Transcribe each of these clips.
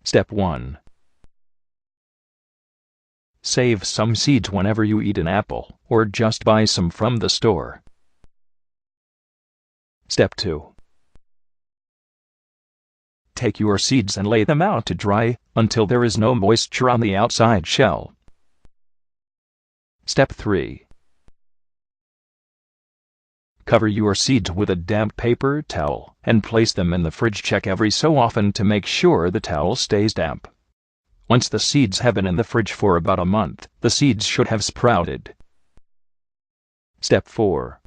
Step 1. Save some seeds whenever you eat an apple, or just buy some from the store. Step 2. Take your seeds and lay them out to dry until there is no moisture on the outside shell. Step 3. Cover your seeds with a damp paper towel and place them in the fridge. Check every so often to make sure the towel stays damp. Once the seeds have been in the fridge for about a month, the seeds should have sprouted. Step 4.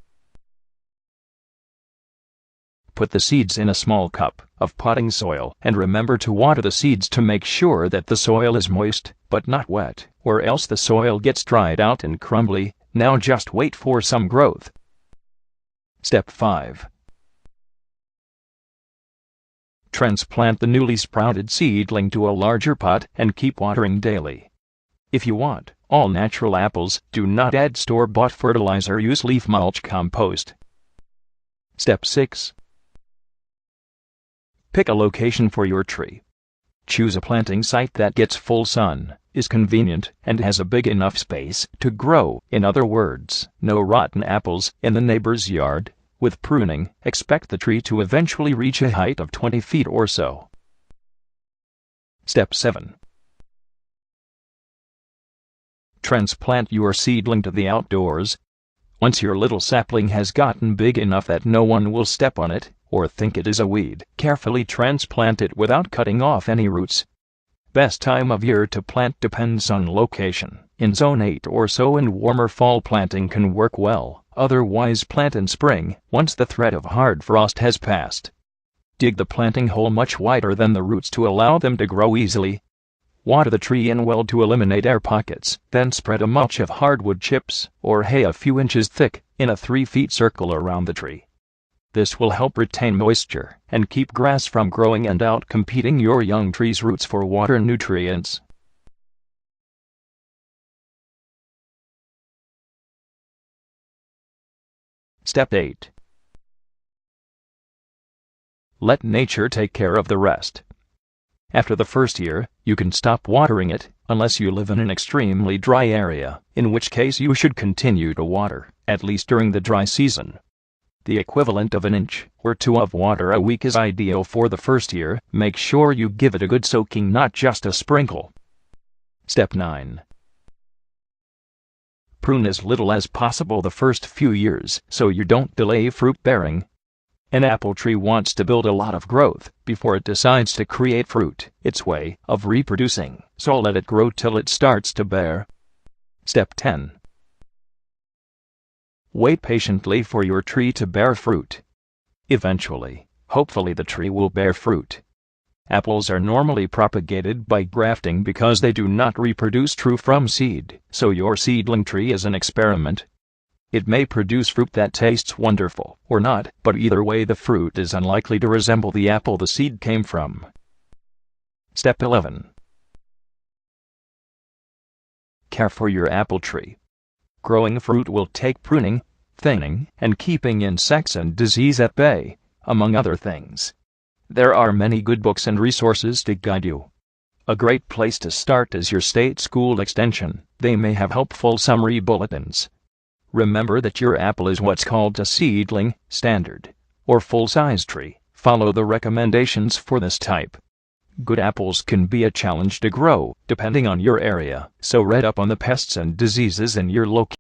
Put the seeds in a small cup of potting soil and remember to water the seeds to make sure that the soil is moist but not wet, or else the soil gets dried out and crumbly. Now just wait for some growth. Step 5. Transplant the newly sprouted seedling to a larger pot and keep watering daily. If you want all natural apples, do not add store-bought fertilizer. Use leaf mulch compost. Step 6. Pick a location for your tree. Choose a planting site that gets full sun, is convenient, and has a big enough space to grow. In other words, no rotten apples in the neighbor's yard. With pruning, expect the tree to eventually reach a height of 20 feet or so. Step 7. Transplant your seedling to the outdoors. Once your little sapling has gotten big enough that no one will step on it or think it is a weed, carefully transplant it without cutting off any roots. Best time of year to plant depends on location. In Zone 8 or so in warmer fall, planting can work well. Otherwise, plant in spring, once the threat of hard frost has passed. Dig the planting hole much wider than the roots to allow them to grow easily. Water the tree in well to eliminate air pockets. Then spread a mulch of hardwood chips or hay a few inches thick in a 3-foot circle around the tree. This will help retain moisture and keep grass from growing and out-competing your young tree's roots for water nutrients. Step 8. Let nature take care of the rest. After the first year, you can stop watering it, unless you live in an extremely dry area, in which case you should continue to water, at least during the dry season. The equivalent of 1 inch or 2 of water a week is ideal for the first year. Make sure you give it a good soaking, not just a sprinkle. Step 9. Prune as little as possible the first few years so you don't delay fruit bearing. An apple tree wants to build a lot of growth before it decides to create fruit. Its way of reproducing, so let it grow till it starts to bear. Step 10. Wait patiently for your tree to bear fruit. Eventually, hopefully, the tree will bear fruit. Apples are normally propagated by grafting because they do not reproduce true from seed, so your seedling tree is an experiment. It may produce fruit that tastes wonderful or not, but either way the fruit is unlikely to resemble the apple the seed came from. Step 11. Care for your apple tree. Growing fruit will take pruning, thinning, and keeping insects and disease at bay, among other things. There are many good books and resources to guide you. A great place to start is your state school extension. They may have helpful summary bulletins. Remember that your apple is what's called a seedling, standard, or full-size tree. Follow the recommendations for this type. Good apples can be a challenge to grow, depending on your area, so read up on the pests and diseases in your location.